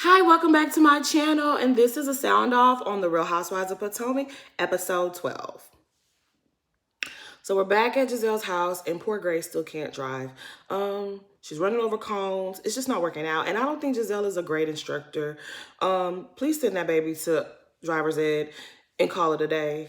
Hi, welcome back to my channel, and this is a sound off on the Real Housewives of Potomac, episode 12. So we're back at Giselle's house, and poor Grace still can't drive. She's running over cones. It's just not working out, and I don't think Giselle is a great instructor. Please send that baby to driver's ed and call it a day.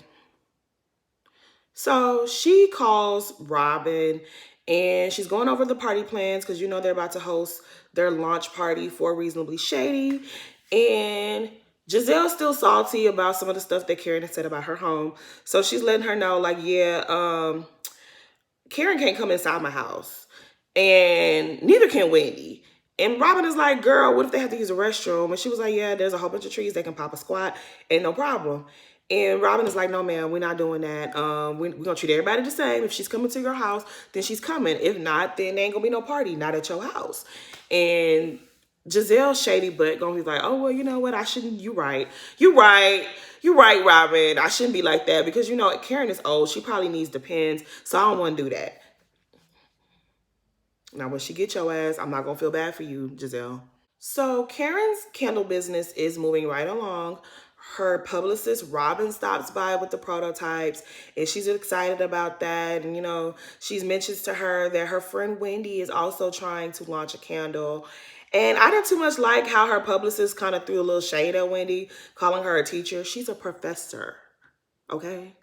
So she calls Robin, and she's going over the party plans because you know they're about to host their launch party for Reasonably Shady. And Giselle's still salty about some of the stuff that Karen had said about her home. So she's letting her know, like, yeah, Karen can't come inside my house. And neither can Wendy. And Robin is like, girl, what if they have to use a restroom? And she was like, yeah, there's a whole bunch of trees. They can pop a squat. Ain't no problem. And Robin is like, no, ma'am, we're not doing that. We're going to treat everybody the same. If she's coming to your house, then she's coming. If not, then there ain't going to be no party, not at your house. And Giselle's shady butt going to be like, oh, well, you know what? I shouldn't. You right. You right. You're right, Robin. I shouldn't be like that because, you know, Karen is old. She probably needs Depends. So I don't want to do that. Now, when she get your ass, I'm not going to feel bad for you, Giselle. So Karen's candle business is moving right along. Her publicist, Robin, stops by with the prototypes, and she's excited about that. And, you know, she mentions to her that her friend Wendy is also trying to launch a candle. And I didn't too much like how her publicist kind of threw a little shade at Wendy, calling her a teacher. She's a professor, okay?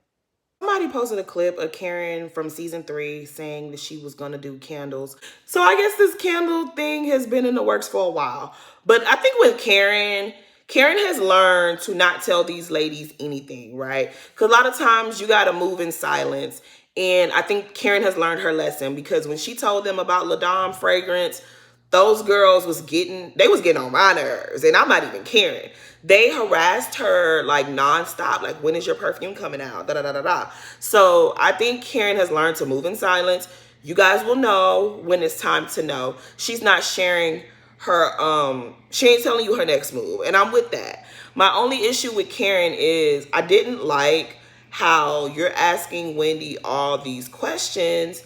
Somebody posted a clip of Karen from season 3 saying that she was going to do candles. So I guess this candle thing has been in the works for a while. But I think with Karen has learned to not tell these ladies anything, right? Because a lot of times you got to move in silence. And I think Karen has learned her lesson because when she told them about Ladom fragrance, those girls was getting on my nerves, and I'm not even caring. They harassed her like nonstop, like, when is your perfume coming out? Da da da da da. So I think Karen has learned to move in silence. You guys will know when it's time to know. She's not sharing her, she ain't telling you her next move, and I'm with that. My only issue with Karen is I didn't like how you're asking Wendy all these questions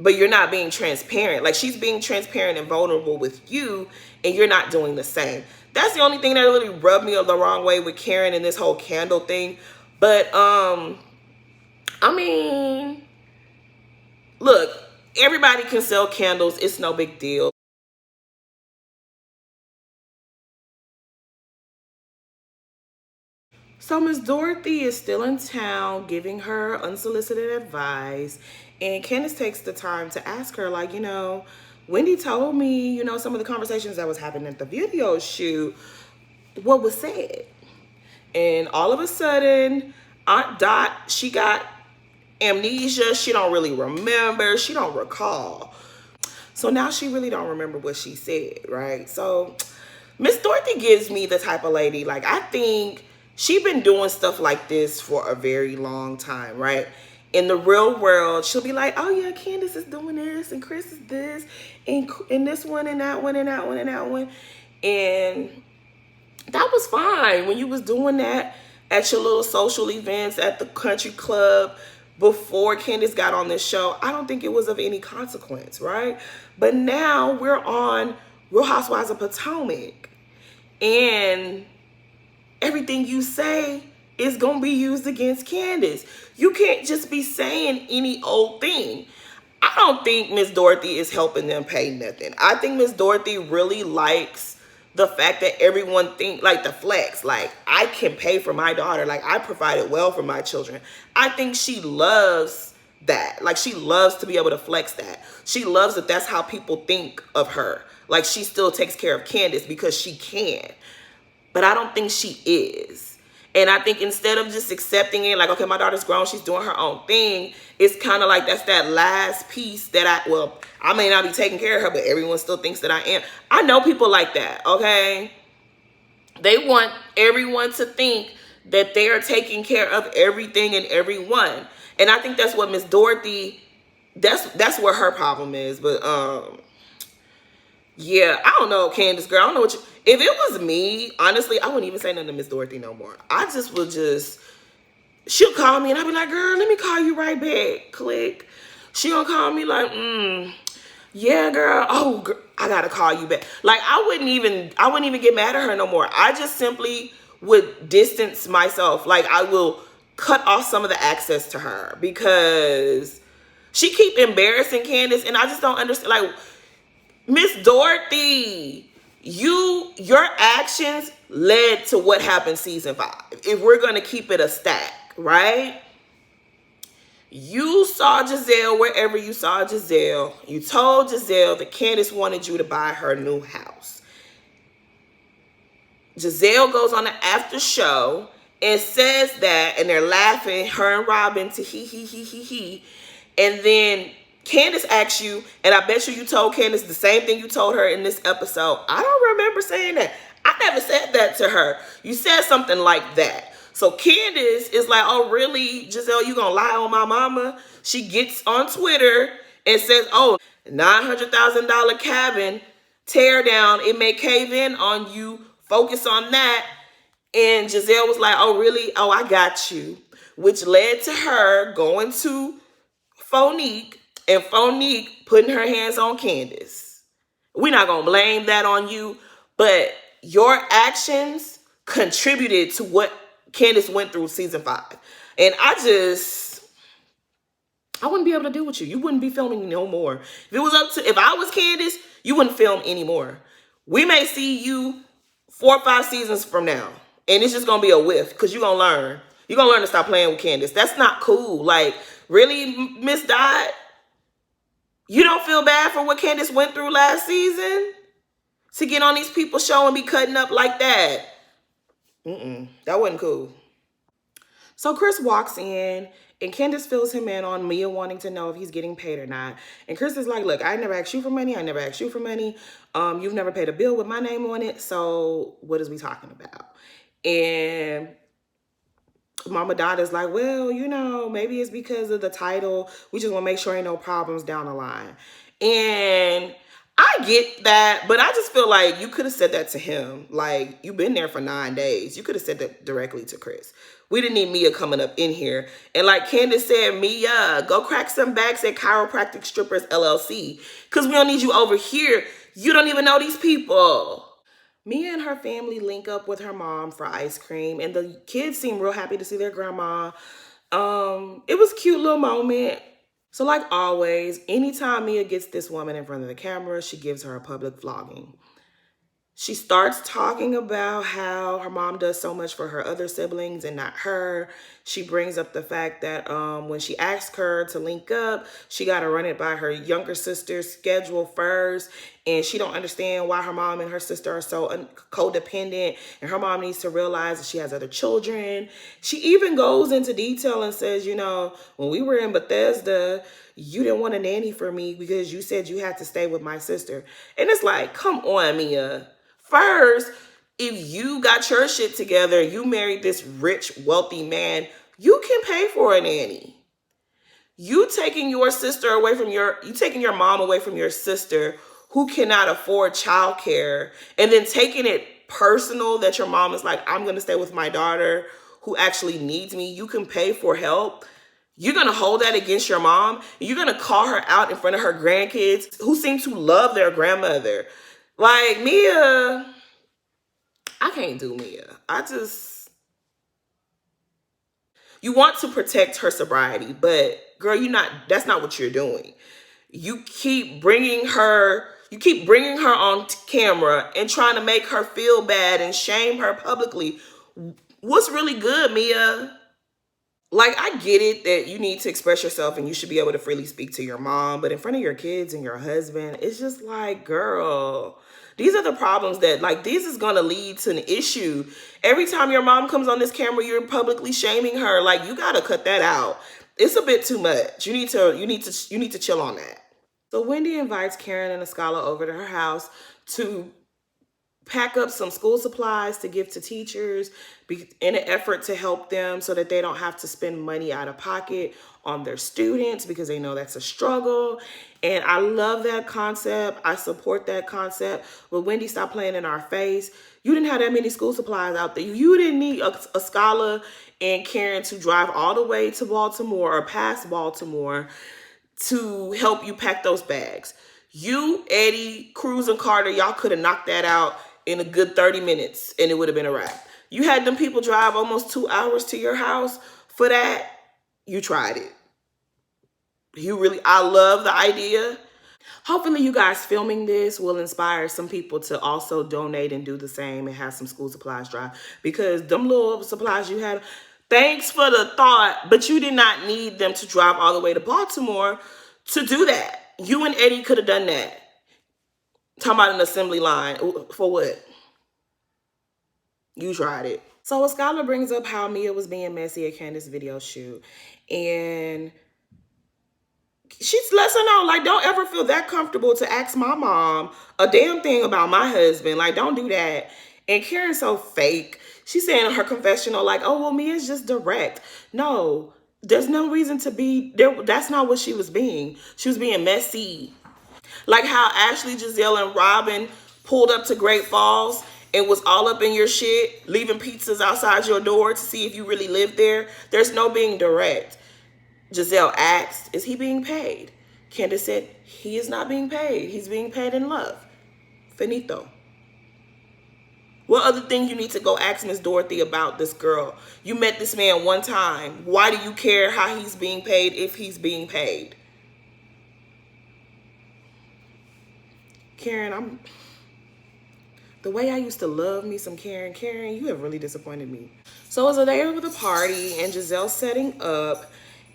but you're not being transparent. Like, she's being transparent and vulnerable with you, and you're not doing the same. That's the only thing that really rubbed me the wrong way with Karen and this whole candle thing. But, I mean, look, everybody can sell candles. It's no big deal. So Miss Dorothy is still in town giving her unsolicited advice. And Candace takes the time to ask her, like, you know, Wendy told me, you know, some of the conversations that was happening at the video shoot, what was said. And all of a sudden, Aunt Dot, she got amnesia. She don't really remember. She don't recall. So now she really don't remember what she said, right? So Miss Dorothy gives me the type of lady, like, I think she been doing stuff like this for a very long time, right? In the real world, she'll be like, oh yeah, Candace is doing this, and Chris is this, and this one, and that one, and that one, and that one. And that was fine when you was doing that at your little social events at the country club before Candace got on this show. I don't think it was of any consequence, right? But now we're on Real Housewives of Potomac, and everything you say is going to be used against Candace. You can't just be saying any old thing. I don't think Miss Dorothy is helping them pay nothing. I think Miss Dorothy really likes the fact that everyone think, like, the flex, like, I can pay for my daughter. Like, I provided well for my children. I think she loves that. Like, she loves to be able to flex that. She loves that that's how people think of her. Like, she still takes care of Candace because she can. But I don't think she is. And I think instead of just accepting it, like, okay, my daughter's grown, she's doing her own thing, it's kind of like that's that last piece that I may not be taking care of her, but everyone still thinks that I am. I know people like that, okay? They want everyone to think that they are taking care of everything and everyone. And I think that's what Miss Dorothy, that's where her problem is. But, yeah, I don't know, Candace, girl. I don't know what you... If it was me, honestly, I wouldn't even say nothing to Miss Dorothy no more. I just would just... She'll call me and I'll be like, girl, let me call you right back. Click. She gonna call me like, yeah, girl. Oh, girl, I gotta call you back. Like I wouldn't even get mad at her no more. I just simply would distance myself. Like I will cut off some of the access to her because she keep embarrassing Candace, and I just don't understand. Like Miss Dorothy, your actions led to what happened season 5. If we're gonna keep it a stack, right? You saw Giselle wherever you saw Giselle. You told Giselle that Candace wanted you to buy her new house. Giselle goes on the after show and says that, and they're laughing, her and Robin, to he. And then Candace asks you, and I bet you told Candace the same thing you told her in this episode. I don't remember saying that. I never said that to her. You said something like that. So Candace is like, oh, really, Giselle, you gonna lie on my mama? She gets on Twitter and says, oh, $900,000 cabin, tear down, it may cave in on you, focus on that. And Giselle was like, oh, really? Oh, I got you. Which led to her going to Phonique and Phonique putting her hands on Candace. We're not going to blame that on you, but your actions contributed to what Candace went through season 5. And I wouldn't be able to deal with you. You wouldn't be filming no more. If I was Candace, you wouldn't film anymore. We may see you 4 or 5 seasons from now, and it's just gonna be a whiff because you're gonna learn. You're gonna learn to stop playing with Candace. That's not cool. Like, really, Miss Dot? You don't feel bad for what Candace went through last season? To get on these people's show and be cutting up like that? That wasn't cool. So Chris walks in and Candace fills him in on Mia wanting to know if he's getting paid or not. And Chris is like, look, I never asked you for money. I never asked you for money. You've never paid a bill with my name on it. So what is we talking about? And Mama Dot is like, well, maybe it's because of the title. We just want to make sure ain't no problems down the line. And I get that, but I just feel like you could have said that to him. Like, you've been there for 9 days. You could have said that directly to Chris. We didn't need Mia coming up in here. And like Candace said, Mia, go crack some backs at Chiropractic Strippers LLC. Because we don't need you over here. You don't even know these people. Mia and her family link up with her mom for ice cream. And the kids seem real happy to see their grandma. It was a cute little moment. So like always, anytime Mia gets this woman in front of the camera, she gives her a public flogging. She starts talking about how her mom does so much for her other siblings and not her. She brings up the fact that when she asked her to link up, she got to run it by her younger sister's schedule first. And she don't understand why her mom and her sister are so codependent. And her mom needs to realize that she has other children. She even goes into detail and says, when we were in Bethesda, you didn't want a nanny for me because you said you had to stay with my sister. And it's like, come on, Mia. First, if you got your shit together, you married this rich, wealthy man, you can pay for a nanny. You taking your mom away from your sister who cannot afford childcare, and then taking it personal that your mom is like, I'm going to stay with my daughter who actually needs me. You can pay for help. You're going to hold that against your mom. You're going to call her out in front of her grandkids who seem to love their grandmother. Like, Mia, I can't do Mia. You want to protect her sobriety, but girl, that's not what you're doing. You keep bringing her on camera and trying to make her feel bad and shame her publicly. What's really good, Mia? Like, I get it that you need to express yourself and you should be able to freely speak to your mom, but in front of your kids and your husband, it's just like, girl, these are the problems that, like, this is going to lead to an issue. Every time your mom comes on this camera, you're publicly shaming her. Like, you got to cut that out. It's a bit too much. You need to chill on that. So Wendy invites Karen and Escala over to her house to pack up some school supplies to give to teachers in an effort to help them so that they don't have to spend money out of pocket on their students because they know that's a struggle. And I love that concept. I support that concept. But Wendy, stop playing in our face. You didn't have that many school supplies out there. You didn't need Escala and Karen to drive all the way to Baltimore or past Baltimore to help you pack those bags. You, Eddie, Cruz, and Carter, y'all could have knocked that out in a good 30 minutes and it would have been a wrap. You had them people drive almost 2 hours to your house for that. You tried it. I love the idea. Hopefully, you guys filming this will inspire some people to also donate and do the same and have some school supplies drive. Because them little supplies you had, thanks for the thought, but you did not need them to drive all the way to Baltimore to do that. You and Eddie could have done that. Talking about an assembly line. For what? You tried it. So Skylar brings up how Mia was being messy at Candace's video shoot. And she's lets her know, like, don't ever feel that comfortable to ask my mom a damn thing about my husband. Like, don't do that. And Karen's so fake. She's saying in her confessional, like, oh, well, Mia's just direct. No, there's no reason to be there. That's not what she was being. She was being messy. Like how Ashley, Giselle, and Robin pulled up to Great Falls and was all up in your shit, leaving pizzas outside your door to see if you really lived there. There's no being direct. Giselle asked, is he being paid? Candace said, he is not being paid. He's being paid in love. Finito. What other thing you need to go ask Miss Dorothy about this girl? You met this man one time. Why do you care how he's being paid if he's being paid? Karen, the way I used to love me some Karen. Karen, you have really disappointed me. So it's a day of the party and Giselle's setting up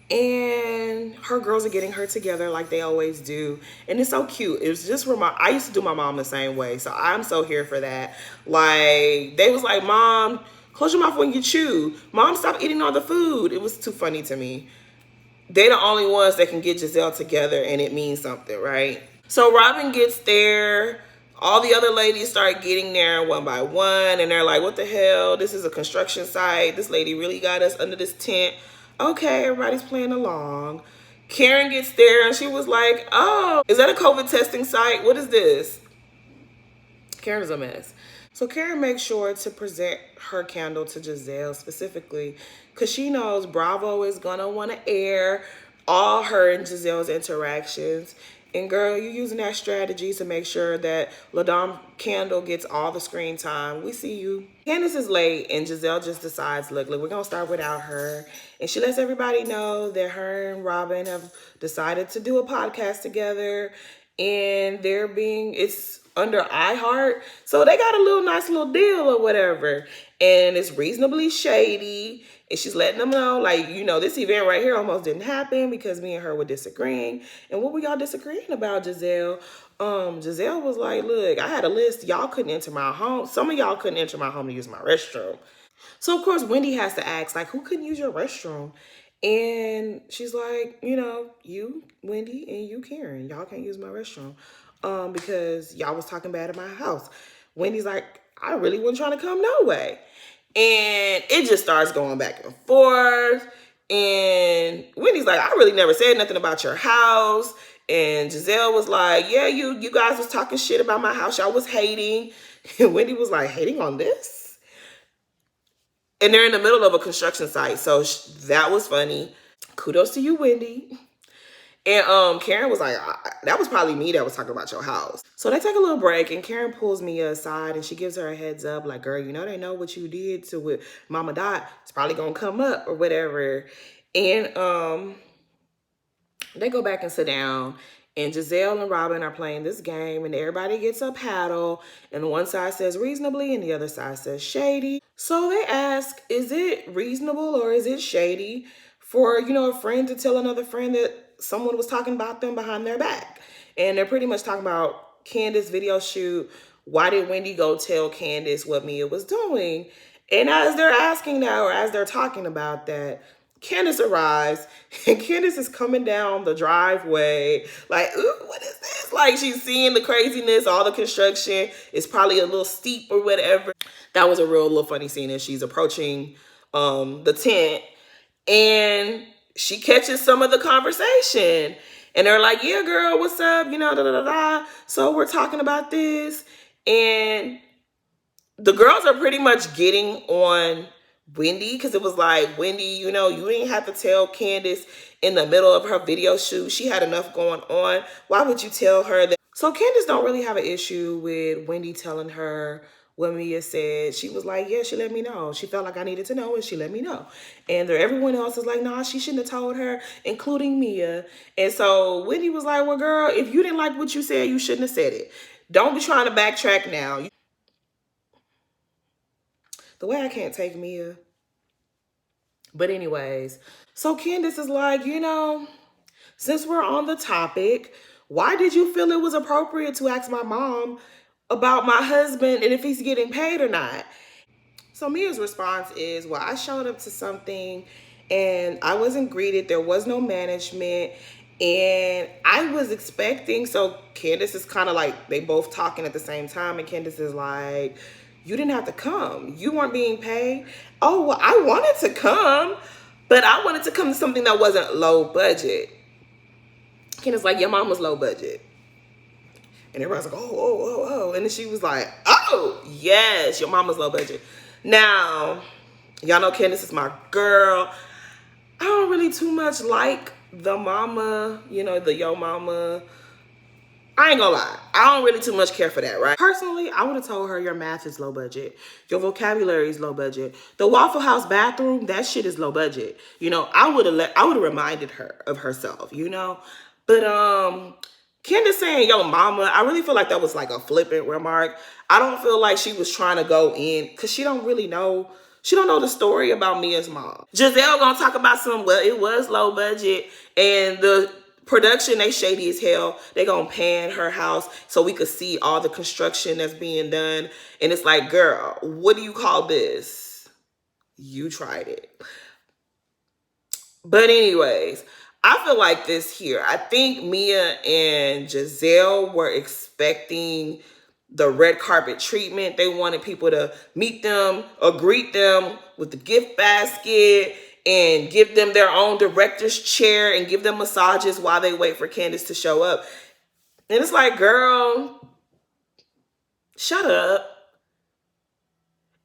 and her girls are getting her together like they always do. And it's so cute. It was just I used to do my mom the same way. So I'm so here for that. Like, they was like, Mom, close your mouth when you chew. Mom, stop eating all the food. It was too funny to me. They the only ones that can get Giselle together and it means something, right? So Robin gets there. All the other ladies start getting there one by one. And they're like, what the hell? This is a construction site. This lady really got us under this tent. Okay, everybody's playing along. Karen gets there and she was like, oh, is that a COVID testing site? What is this? Karen's a mess. So Karen makes sure to present her candle to Giselle specifically because she knows Bravo is going to want to air all her and Giselle's interactions. And girl, you're using that strategy to make sure that LaDame Candle gets all the screen time. We see you. Candace is late and Giselle just decides, look, we're going to start without her. And she lets everybody know that her and Robin have decided to do a podcast together. And it's under iHeart. So they got a nice little deal or whatever. And it's reasonably shady. And she's letting them know, like, this event right here almost didn't happen because me and her were disagreeing. And what were y'all disagreeing about, Giselle? Giselle was like, look, I had a list. Y'all couldn't enter my home. Some of y'all couldn't enter my home to use my restroom. So, of course, Wendy has to ask, like, who couldn't use your restroom? And she's like, you, Wendy, and you, Karen. Y'all can't use my restroom because y'all was talking bad at my house. Wendy's like, I really wasn't trying to come no way. And it just starts going back and forth. And Wendy's like, I really never said nothing about your house. And Giselle was like, yeah, you guys was talking shit about my house. Y'all was hating. And Wendy was like, hating on this? And they're in the middle of a construction site. So that was funny. Kudos to you, Wendy. And Karen was like, that was probably me that was talking about your house. So they take a little break and Karen pulls Mia aside and she gives her a heads up like, girl, they know what you did to with Mama Dot. It's probably going to come up or whatever. And they go back and sit down and Giselle and Robin are playing this game and everybody gets a paddle and one side says reasonably and the other side says shady. So they ask, is it reasonable or is it shady for, a friend to tell another friend that someone was talking about them behind their back? And they're pretty much talking about Candace's video shoot. Why did Wendy go tell Candace what Mia was doing? And as they're asking that, or as they're talking about that, Candace arrives and Candace is coming down the driveway like, ooh, what is this? Like, she's seeing the craziness, all the construction. It's probably a little steep or whatever. That was a little funny scene as she's approaching the tent and she catches some of the conversation. And they're like, yeah, girl, what's up? So we're talking about this. And the girls are pretty much getting on Wendy because it was like, Wendy, you didn't have to tell Candace in the middle of her video shoot. She had enough going on. Why would you tell her that? So Candace don't really have an issue with Wendy telling her what Mia said. She was like, yeah, she let me know. She felt like I needed to know, and she let me know. And everyone else is like, nah, she shouldn't have told her, including Mia. And so Wendy was like, well, girl, if you didn't like what you said, you shouldn't have said it. Don't be trying to backtrack now. The way I can't take Mia. But anyways, so Candace is like, since we're on the topic, why did you feel it was appropriate to ask my mom about my husband and if he's getting paid or not? So Mia's response is, well, I showed up to something and I wasn't greeted. There was no management. And I was expecting, so Candace is kind of like, they both talking at the same time. And Candace is like, you didn't have to come. You weren't being paid. Oh, well, I wanted to come, but I wanted to come to something that wasn't low budget. Candace like, your mom was low budget. And everybody's like, oh. And then she was like, oh, yes, your mama's low budget. Now, y'all know Candace is my girl. I don't really too much like the mama, the yo mama. I ain't gonna lie. I don't really too much care for that, right? Personally, I would have told her your math is low budget. Your vocabulary is low budget. The Waffle House bathroom, that shit is low budget. I would have reminded her of herself, But Candace saying yo mama, I really feel like that was like a flippant remark. I don't feel like she was trying to go in because she don't really know. She don't know the story about Mia's mom. Giselle gonna talk about well, it was low budget and the production, they shady as hell. They gonna pan her house so we could see all the construction that's being done. And it's like, girl, what do you call this? You tried it. But anyways, I feel like this here. I think Mia and Giselle were expecting the red carpet treatment. They wanted people to meet them or greet them with the gift basket and give them their own director's chair and give them massages while they wait for Candace to show up. And it's like, girl, shut up.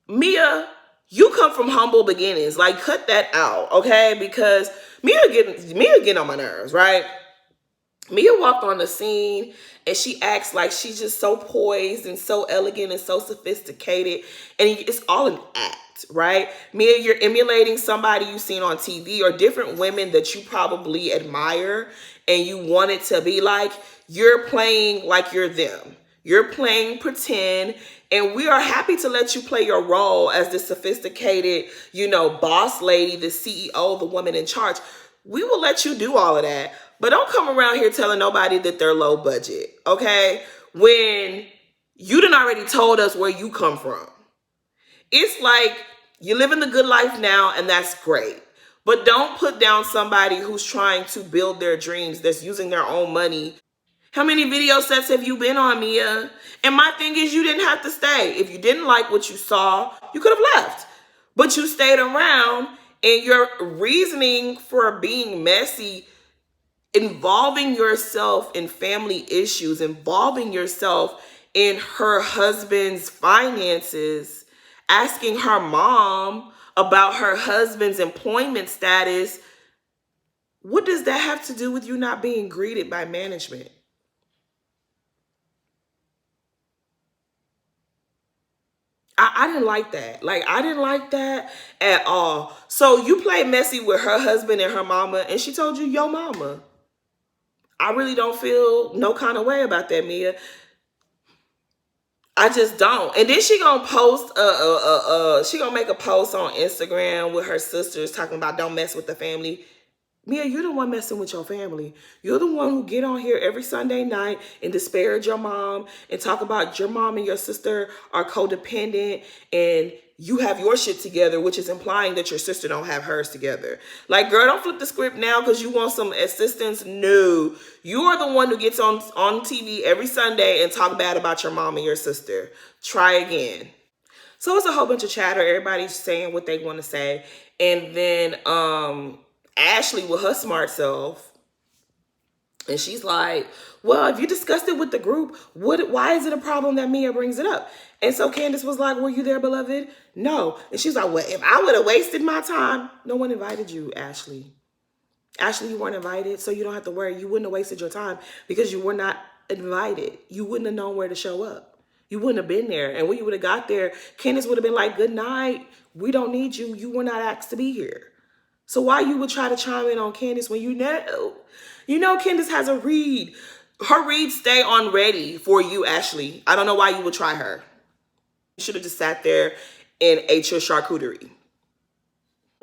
Mia, you come from humble beginnings. Like, cut that out, okay? Because Mia getting on my nerves, right? Mia walked on the scene and she acts like she's just so poised and so elegant and so sophisticated. And it's all an act, right? Mia, you're emulating somebody you've seen on TV or different women that you probably admire and you want it to be like. You're playing like you're them. You're playing pretend, and we are happy to let you play your role as the sophisticated, boss lady, the CEO, the woman in charge. We will let you do all of that, but don't come around here telling nobody that they're low budget, okay? When you done already told us where you come from. It's like you're living the good life now, and that's great. But don't put down somebody who's trying to build their dreams, that's using their own money. How many video sets have you been on, Mia? And my thing is, you didn't have to stay. If you didn't like what you saw, you could have left. But you stayed around, and your reasoning for being messy, involving yourself in family issues, involving yourself in her husband's finances, asking her mom about her husband's employment status. What does that have to do with you not being greeted by management? I didn't like that. Like, I didn't like that at all. So you played messy with her husband and her mama, and she told you, yo mama. I really don't feel no kind of way about that, Mia. I just don't. And then she gonna post, she gonna make a post on Instagram with her sisters talking about don't mess with the family. Mia, you're the one messing with your family. You're the one who get on here every Sunday night and disparage your mom and talk about your mom and your sister are codependent and you have your shit together, which is implying that your sister don't have hers together. Like, girl, don't flip the script now because you want some assistance. No, you are the one who gets on TV every Sunday and talk bad about your mom and your sister. Try again. So it's a whole bunch of chatter. Everybody's saying what they want to say. And then Ashley with her smart self, and she's like, well, if you discussed it with the group, why is it a problem that Mia brings it up? And so Candace was like, were you there, beloved? No. And she's like, well, if I would have wasted my time, no one invited you, Ashley. Ashley, you weren't invited, so you don't have to worry. You wouldn't have wasted your time because you were not invited. You wouldn't have known where to show up. You wouldn't have been there. And when you would have got there, Candace would have been like, good night. We don't need you. You were not asked to be here. So why you would try to chime in on Candace when you know Candace has a read. Her reads stay on ready for you, Ashley. I don't know why you would try her. You should have just sat there and ate your charcuterie.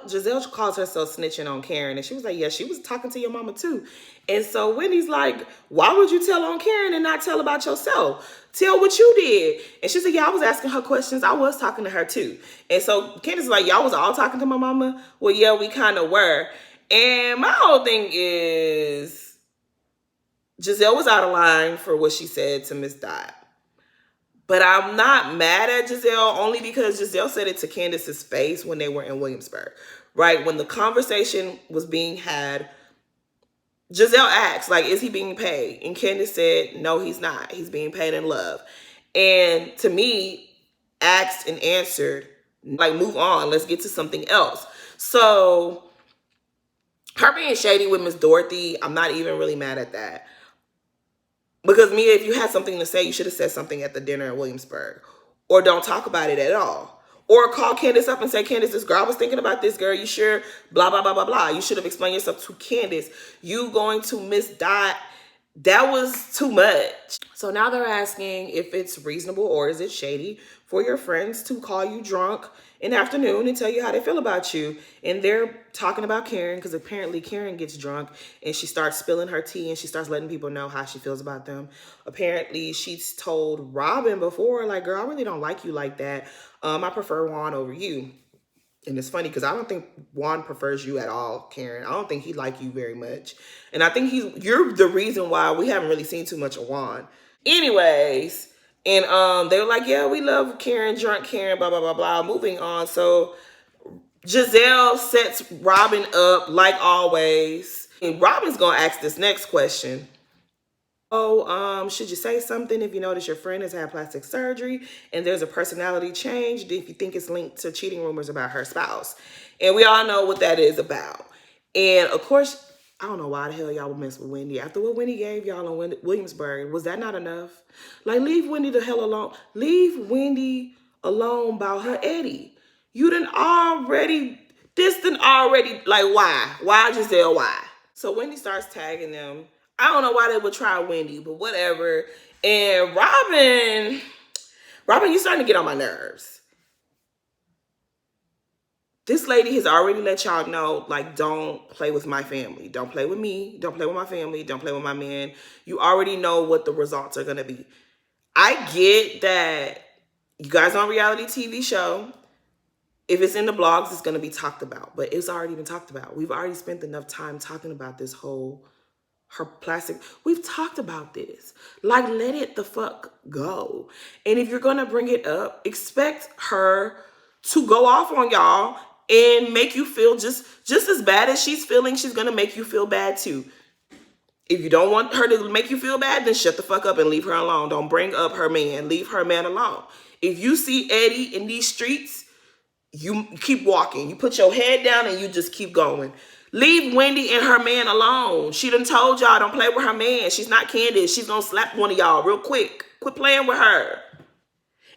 Giselle calls herself snitching on Karen, and she was like, yeah, she was talking to your mama too. And so Wendy's like, why would you tell on Karen and not tell about yourself? Tell what you did. And she said, yeah, I was asking her questions. I was talking to her too. And so Candace is like, y'all was all talking to my mama? Well, yeah, we kind of were. And my whole thing is Giselle was out of line for what she said to Miss Dot. But I'm not mad at Giselle only because Giselle said it to Candace's face when they were in Williamsburg, right? When the conversation was being had, Giselle asked, like, is he being paid? And Candace said, no, he's not. He's being paid in love. And to me, asked and answered, like, move on. Let's get to something else. So her being shady with Miss Dorothy, I'm not even really mad at that. Because Mia, if you had something to say, you should have said something at the dinner in Williamsburg. Or don't talk about it at all. Or call Candace up and say, Candace, this girl, I was thinking about this girl. You sure? Blah, blah, blah, blah, blah. You should have explained yourself to Candace. You going to Miss Dot, that was too much. So now they're asking if it's reasonable or is it shady for your friends to call you drunk in the afternoon and tell you how they feel about you. And they're talking about Karen because apparently Karen gets drunk and she starts spilling her tea and she starts letting people know how she feels about them. Apparently she's told Robin before, like, girl, I really don't like you like that. I prefer Juan over you. And it's funny because I don't think Juan prefers you at all, Karen. I don't think he like you very much. And I think you're the reason why we haven't really seen too much of Juan. Anyways, and they were like, yeah, we love Karen, drunk Karen, blah, blah, blah, blah. Moving on. So Giselle sets Robin up like always. And Robin's going to ask this next question. Oh, should you say something if you notice your friend has had plastic surgery and there's a personality change if you think it's linked to cheating rumors about her spouse? And we all know what that is about. And of course, I don't know why the hell y'all would mess with Wendy. After what Wendy gave y'all on Williamsburg, was that not enough? Like, leave Wendy the hell alone. Leave Wendy alone about her Eddie. You done already, like, why? Why, Giselle, why? So Wendy starts tagging them. I don't know why they would try Wendy, but whatever. And Robin, you're starting to get on my nerves. This lady has already let y'all know, like, don't play with my family. Don't play with me. Don't play with my family. Don't play with my man. You already know what the results are going to be. I get that you guys on a reality TV show. If it's in the blogs, it's going to be talked about. But it's already been talked about. We've already spent enough time talking about this whole... her plastic. We've talked about this. Like, let it the fuck go. And if you're gonna bring it up, expect her to go off on y'all and make you feel just as bad as she's feeling. She's gonna make you feel bad too. If you don't want her to make you feel bad, then shut the fuck up and leave her alone. Don't bring up her man. Leave her man alone. If you see Eddie in these streets, you keep walking. You put your head down and you just keep going. Leave Wendy and her man alone. She done told y'all don't play with her man. She's not Candace. She's gonna slap one of y'all real quick. Quit playing with her.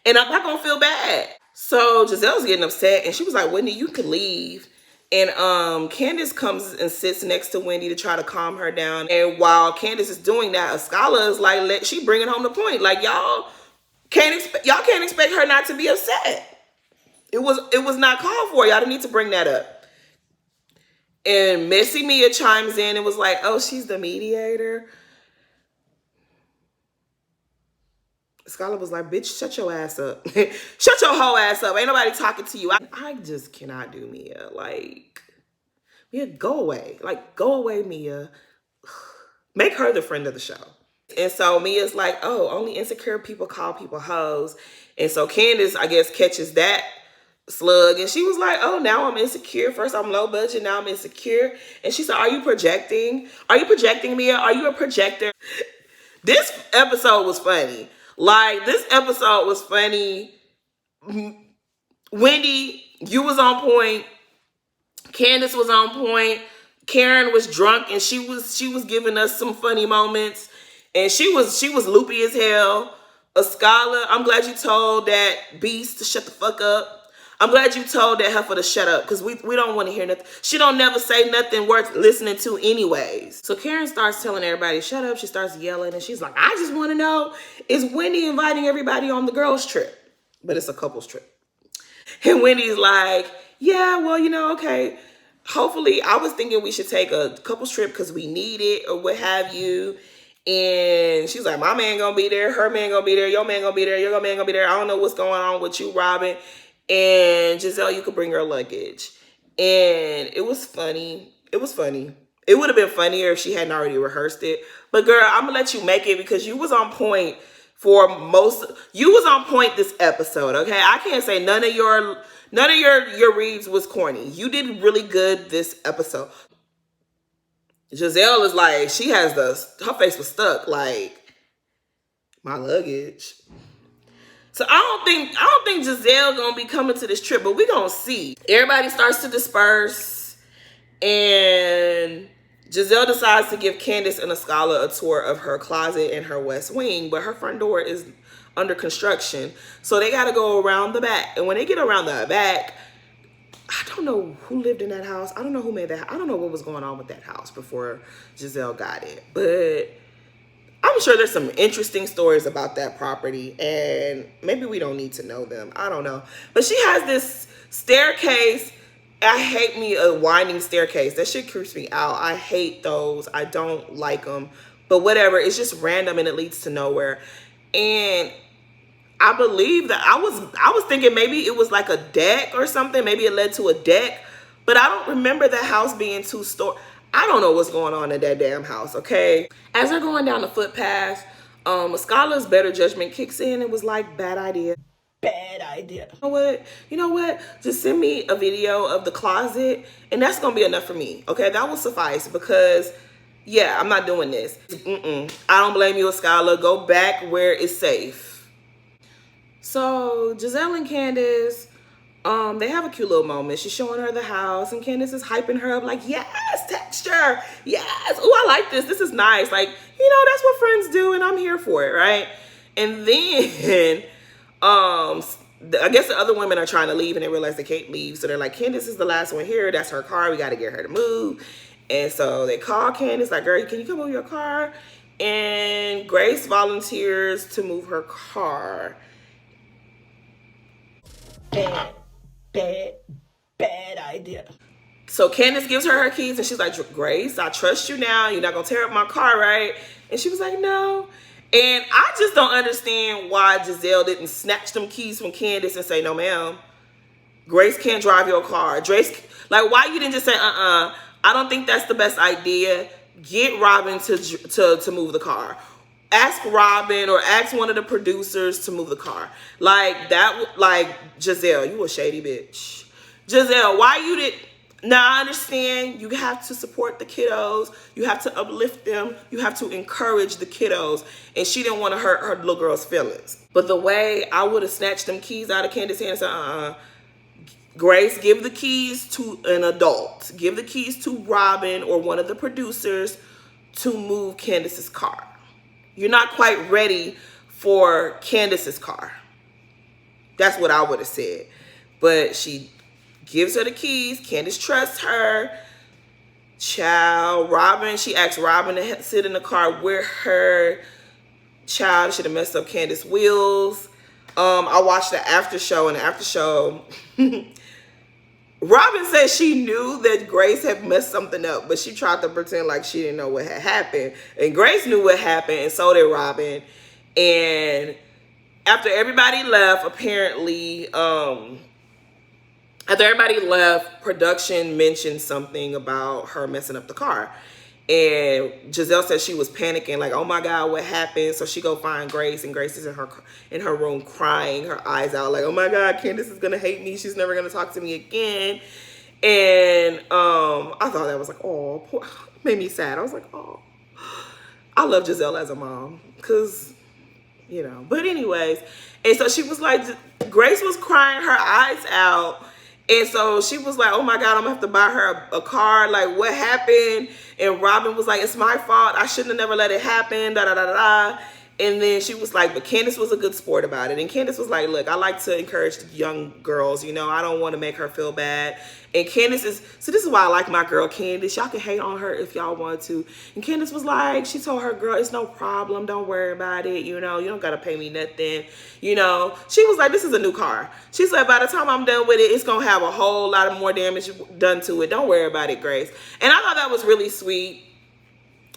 And I'm not gonna feel bad. So Giselle's getting upset and she was like, Wendy, you can leave. And Candace comes and sits next to Wendy to try to calm her down. And while Candace is doing that, Ascala is like, she bringing home the point. Like, y'all can't expect her not to be upset. It was not called for. Y'all didn't need to bring that up. And Messy Mia chimes in and was like, oh, she's the mediator. Skylar was like, bitch, shut your ass up. Shut your whole ass up. Ain't nobody talking to you. I just cannot do Mia. Like, Mia, go away. Like, go away, Mia. Make her the friend of the show. And so Mia's like, oh, only insecure people call people hoes. And so Candace, I guess, catches that slug. And she was like, oh, now I'm insecure. First I'm low budget, now I'm insecure. And she said, are you projecting? Are you projecting, Mia? Are you a projector? This episode was funny. Like, this episode was funny. Wendy, you was on point. Candace was on point. Karen was drunk and she was giving us some funny moments. And she was loopy as hell. A scholar. I'm glad you told that beast to shut the fuck up. I'm glad you told that heifer to shut up, because we don't want to hear nothing. She don't never say nothing worth listening to anyways. So Karen starts telling everybody, shut up. She starts yelling, and she's like, I just want to know, is Wendy inviting everybody on the girls' trip? But it's a couples trip. And Wendy's like, yeah, well, okay. Hopefully, I was thinking we should take a couples trip because we need it or what have you. And she's like, my man gonna be there, her man gonna be there, your man gonna be there, your man gonna be there. I don't know what's going on with you, Robin. And Giselle, you could bring her luggage. And it was funny. It was funny. It would have been funnier if she hadn't already rehearsed it. But girl, I'm gonna let you make it because you was on point you was on point this episode, okay? I can't say none of your reads was corny. You did really good this episode. Giselle is like, her face was stuck, like, my luggage. So I don't think Giselle gonna be coming to this trip, but we gonna see. Everybody starts to disperse, and Giselle decides to give Candace and Escala a tour of her closet and her west wing, but her front door is under construction. So they got to go around the back. And when they get around the back, I don't know who lived in that house. I don't know who made that. I don't know what was going on with that house before Giselle got it. But I'm sure there's some interesting stories about that property, and maybe we don't need to know them. I don't know. But she has this staircase. I hate me a winding staircase. That shit creeps me out. I hate those. I don't like them. But whatever. It's just random and it leads to nowhere. And I believe that I was thinking maybe it was like a deck or something. Maybe it led to a deck. But I don't remember the house being two-story. I don't know what's going on in that damn house, okay? As they're going down the footpath, Escala's better judgment kicks in and was like, bad idea. Bad idea. You know what? Just send me a video of the closet, and that's gonna be enough for me. Okay, that will suffice, because yeah, I'm not doing this. I don't blame you, Escala. Go back where it's safe. So Giselle and Candace, they have a cute little moment. She's showing her the house, and Candace is hyping her up like, yes, texture, yes. Oh, I like this. This is nice. Like, that's what friends do, and I'm here for it, right? And then I guess the other women are trying to leave, and they realize they can't leave. So they're like, Candace is the last one here. That's her car. We got to get her to move. And so they call Candace, like, girl, can you come move your car? And Grace volunteers to move her car. Bad idea. So Candace gives her keys, and she's like, Grace, I trust you now. You're not going to tear up my car, right? And she was like, no. And I just don't understand why Giselle didn't snatch them keys from Candace and say, no, ma'am, Grace can't drive your car. Like, why you didn't just say, I don't think that's the best idea. Get Robin to move the car. Ask Robin or ask one of the producers to move the car. Like, Giselle, you a shady bitch. Giselle, why you did... Now, I understand you have to support the kiddos. You have to uplift them. You have to encourage the kiddos. And she didn't want to hurt her little girl's feelings. But the way I would have snatched them keys out of Candace's hand and said, Grace, give the keys to an adult. Give the keys to Robin or one of the producers to move Candace's car. You're not quite ready for Candace's car. That's what I would have said. But she gives her the keys. Candace trusts her. Child, Robin, she asked Robin to sit in the car with her. Child, should have messed up Candace's wheels. I watched the after show, and the after show, Robin said she knew that Grace had messed something up, but she tried to pretend like she didn't know what had happened. And Grace knew what happened, and so did Robin. And after everybody left, apparently, production mentioned something about her messing up the car. And Giselle said she was panicking, like, oh my God, what happened? So she go find Grace, and Grace is in her room crying her eyes out, like, oh my God, Candace is gonna hate me. She's never gonna talk to me again. And I thought that was like, oh, made me sad. I was like, oh, I love Giselle as a mom, because, But anyways, and so she was like, Grace was crying her eyes out. And so she was like, oh my God, I'm gonna have to buy her a car. Like, what happened? And Robin was like, it's my fault. I shouldn't have never let it happen. Da da da da. And then she was like, but Candace was a good sport about it. And Candace was like, look, I like to encourage young girls. You know, I don't want to make her feel bad. And Candace is, so this is why I like my girl Candace. Y'all can hate on her if y'all want to. And Candace was like, she told her girl, it's no problem. Don't worry about it. You know, you don't got to pay me nothing. You know, she was like, this is a new car. She said, by the time I'm done with it, it's going to have a whole lot of more damage done to it. Don't worry about it, Grace. And I thought that was really sweet.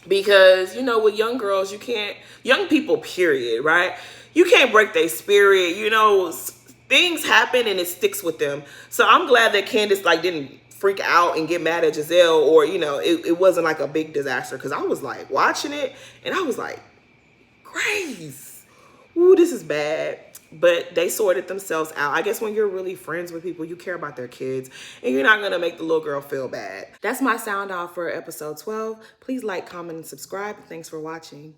Because, you know, with young girls, you can't, young people, period, right? You can't break their spirit. You know, things happen and it sticks with them. So I'm glad that Candace, like, didn't freak out and get mad at Giselle, or, you know, it wasn't like a big disaster. Because I was, like, watching it and I was like, Grace, ooh, this is bad. But they sorted themselves out. I guess when you're really friends with people, you care about their kids and you're not going to make the little girl feel bad. That's my sound off for episode 12. Please like, comment, and subscribe. Thanks for watching.